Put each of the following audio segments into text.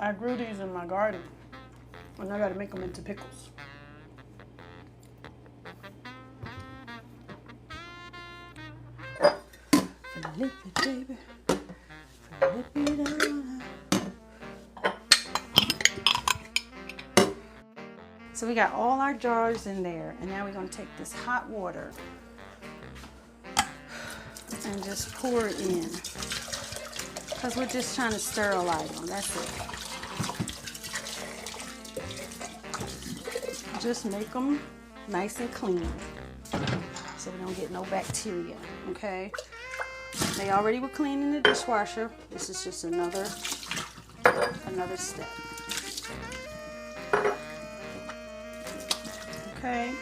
I grew these in my garden, and I gotta make them into pickles. Flip it, baby. Flip it on. So we got all our jars in there, and now we're gonna take this hot water and just pour it in, because we're just trying to sterilize them. That's it. Just make them nice and clean so we don't get no bacteria, okay? They already were clean in the dishwasher. This is just another step. Okay.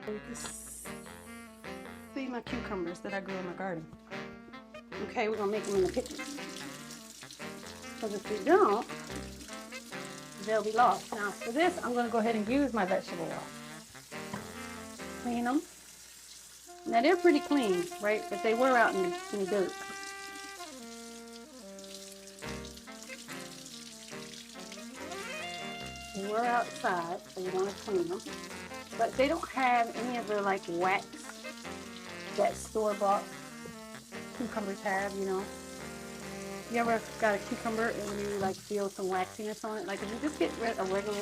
You can see my cucumbers that I grew in my garden. Okay, we're gonna make them in the pickles. Because if we don't, they'll be lost. Now for this, I'm gonna go ahead and use my vegetable oil. Clean them. Now they're pretty clean, right? But they were out in the dirt. They were outside, so you want to clean them. But they don't have any of the like wax that store-bought cucumbers have, you know. You ever got a cucumber and you like feel some waxiness on it? Like if you just get a regular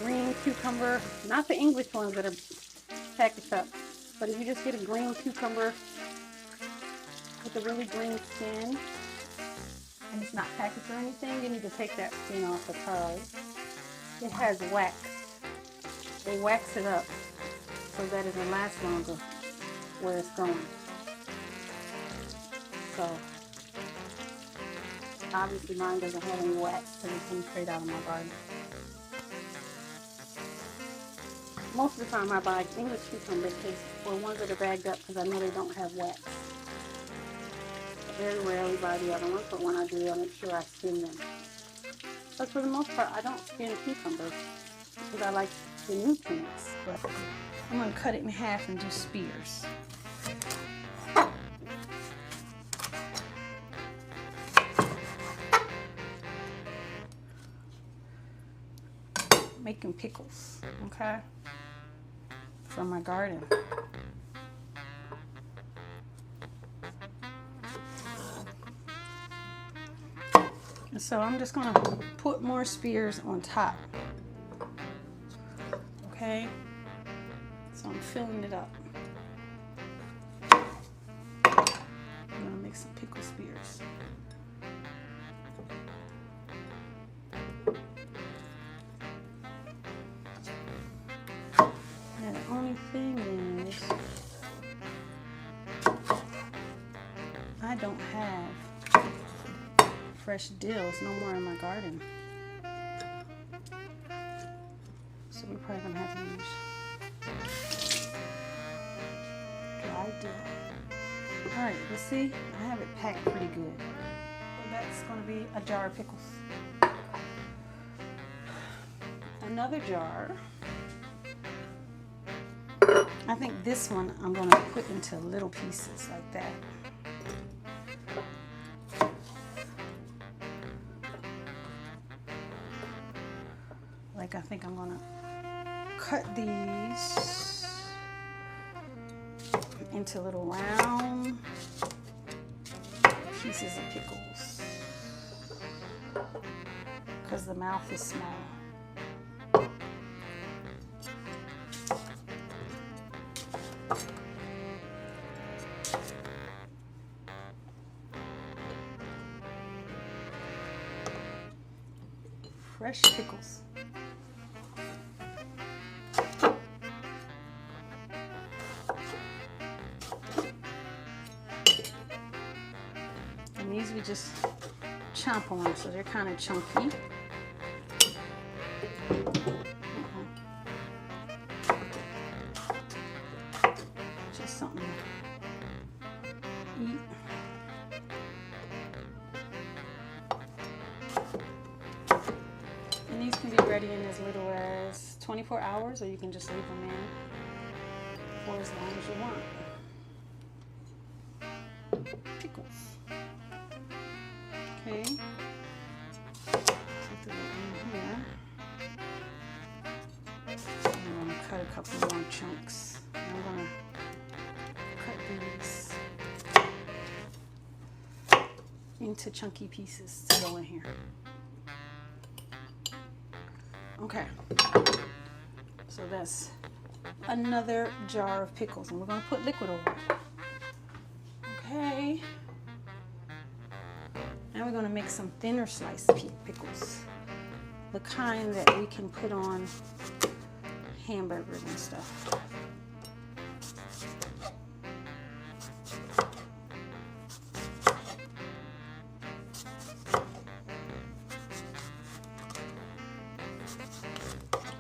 green cucumber, not the English ones that are packaged up, but if you just get a green cucumber with a really green skin and it's not packaged or anything, you need to take that skin off because it has wax. They wax it up so that it'll last longer where it's going. So obviously mine doesn't have any wax because it came straight out of my garden. Most of the time I buy English cucumbers or ones that are bagged up because I know they don't have wax. I very rarely buy the other ones, but when I do, I make sure I skin them. But for the most part, I don't skin cucumbers because I like the nutrients. But I'm going to cut it in half and do spears. Making pickles, okay, from my garden. And so I'm just gonna put more spears on top, okay? So I'm filling it up. I'm gonna make some pickle spears. Thing is, I don't have fresh dills no more in my garden, so we're probably gonna have to use dry dill. All right, let's see. I have it packed pretty good. So that's gonna be a jar of pickles. Another jar. I think this one I'm going to put into little pieces like that. Like I think I'm going to cut these into little round pieces of pickles because the mouth is small. Fresh pickles. And these we just chomp on, so they're kind of chunky. Just something to eat. And these can be ready in as little as 24 hours, or you can just leave them in for as long as you want. couple more chunks. I'm gonna cut these into chunky pieces to go in here. Okay, so that's another jar of pickles, and we're gonna put liquid over it. Okay, and we're gonna make some thinner sliced pickles, the kind that we can put on hamburgers and stuff.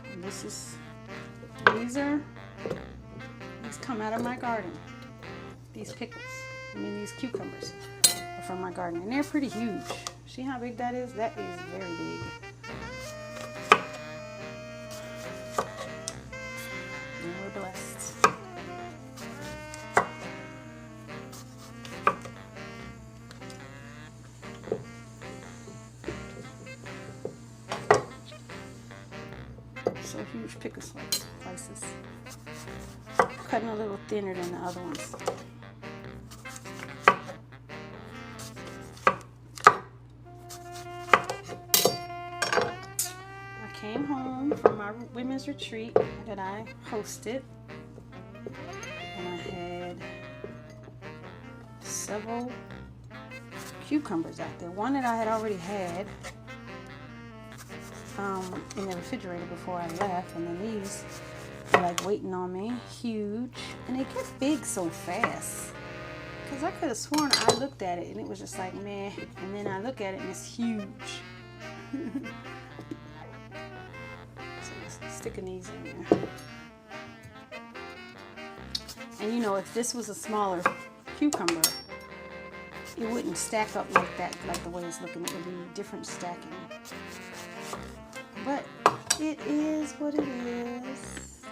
And these come out of my garden. These pickles, these cucumbers are from my garden, and they're pretty huge. See how big that is? That is very big. And we're blessed. So huge pickle slices. Cutting a little thinner than the other ones. I came home from my women's retreat that I hosted, and I had several cucumbers out there. One that I had already had in the refrigerator before I left, and then these were like waiting on me, huge, and they get big so fast. Because I could have sworn I looked at it and it was just like meh, and then I look at it and it's huge. So let's sticking these in there. And you know, if this was a smaller cucumber, it wouldn't stack up like that, like the way it's looking. It would be different stacking. But it is what it is.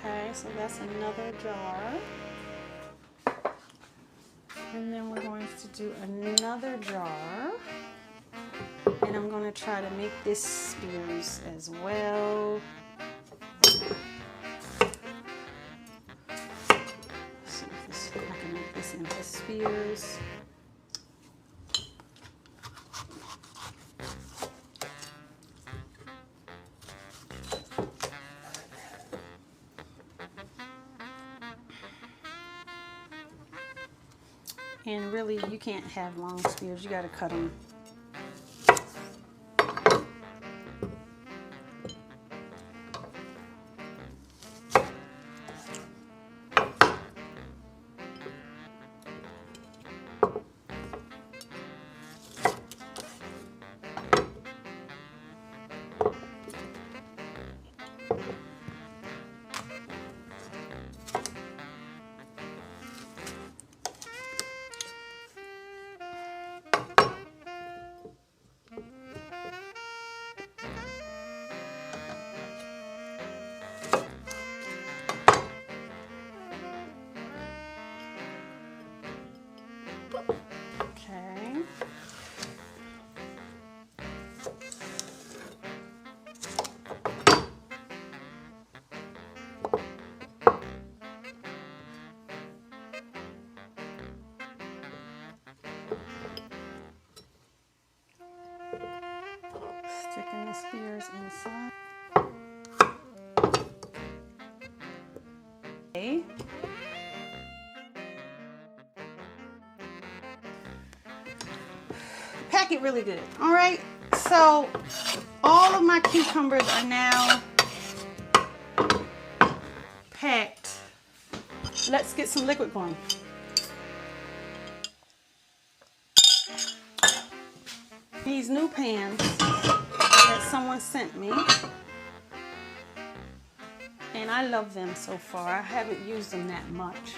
Okay, so that's another jar. And then we're going to do another jar. And I'm going to try to make this spears as well. I can make this into spears. And really, you can't have long spears. You got to cut them. Okay. Sticking the spears inside. Okay. Pack it really good. All right. So all of my cucumbers are now packed. Let's get some liquid going. These new pans that someone sent me, and I love them so far. I haven't used them that much.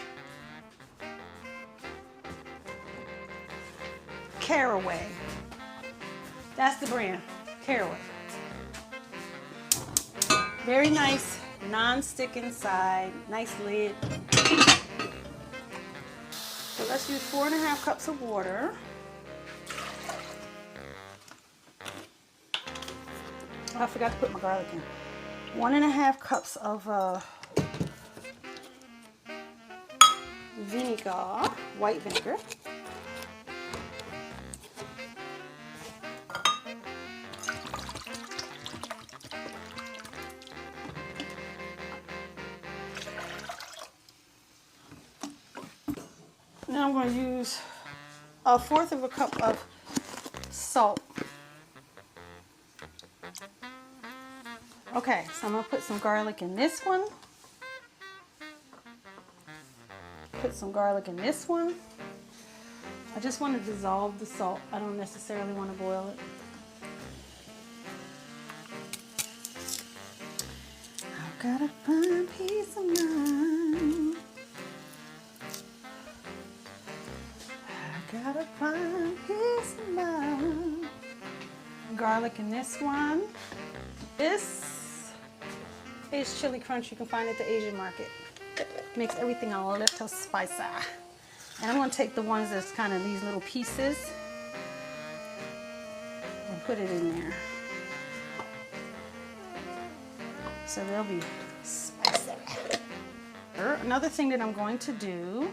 Caraway. That's the brand, Caraway. Very nice, non-stick inside, nice lid. So Let's use 4.5 cups of water. Oh, I forgot to put my garlic in. 1.5 cups of vinegar, white vinegar. Now I'm going to use 1/4 cup of salt. Okay, so I'm going to put some garlic in this one. Put some garlic in this one. I just want to dissolve the salt. I don't necessarily want to boil it. I've got a fine piece of mind. Got a fine piece of mind. Garlic in this one. This is chili crunch. You can find it at the Asian market. Makes everything a little spicy. And I'm going to take the ones that's kind of these little pieces and put it in there. So they'll be spicy. Another thing that I'm going to do,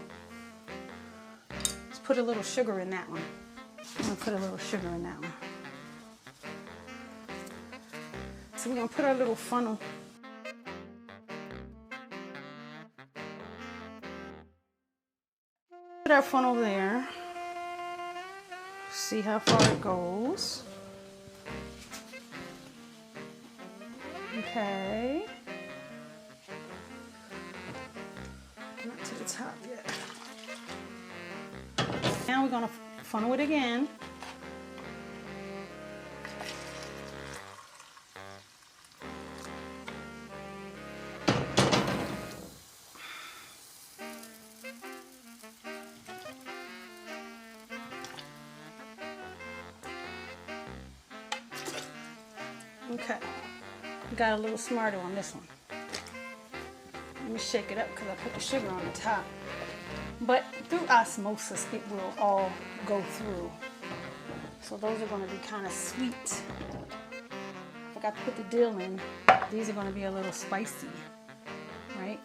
put a little sugar in that one. I'm going to put a little sugar in that one. So we're going to put our little funnel. Put our funnel there. See how far it goes. Okay. Not to the top yet. Now we're going to funnel it again. Okay, got a little smarter on this one. Let me shake it up because I put the sugar on the top. But through osmosis, it will all go through. So those are going to be kind of sweet. Forgot to put the dill in. These are going to be a little spicy, right?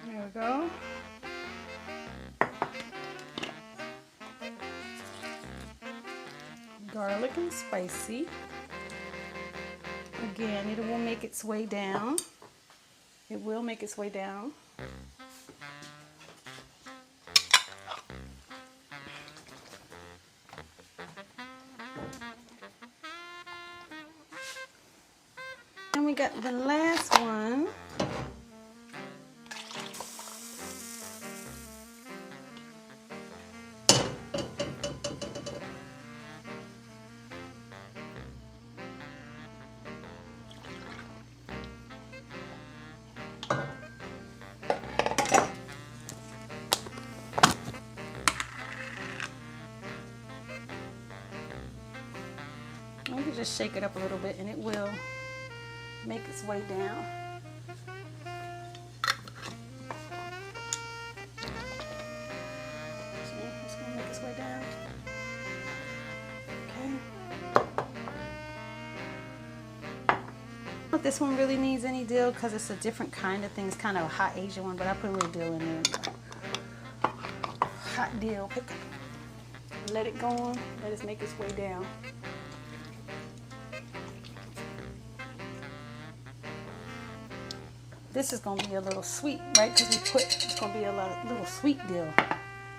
There we go. Garlic and spicy. Again, it will make its way down. It will make its way down. And we got the last one. We can just shake it up a little bit and it will make its way down. See, it's going to make its way down. Okay. But this one really needs any dill because it's a different kind of thing. It's kind of a hot Asian one, but I put a little dill in there. Hot dill pickle. Let it go on. Let it make its way down. This is going to be a little sweet, right? Because it's going to be a little sweet dill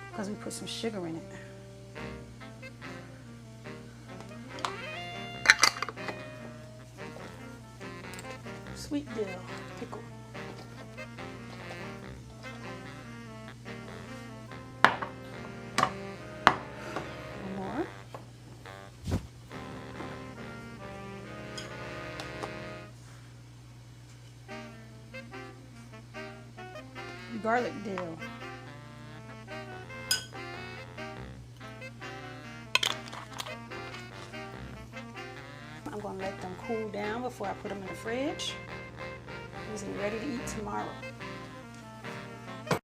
because we put some sugar in it. Sweet dill pickle. One more. Garlic dill. I'm gonna let them cool down before I put them in the fridge. These will be ready to eat tomorrow.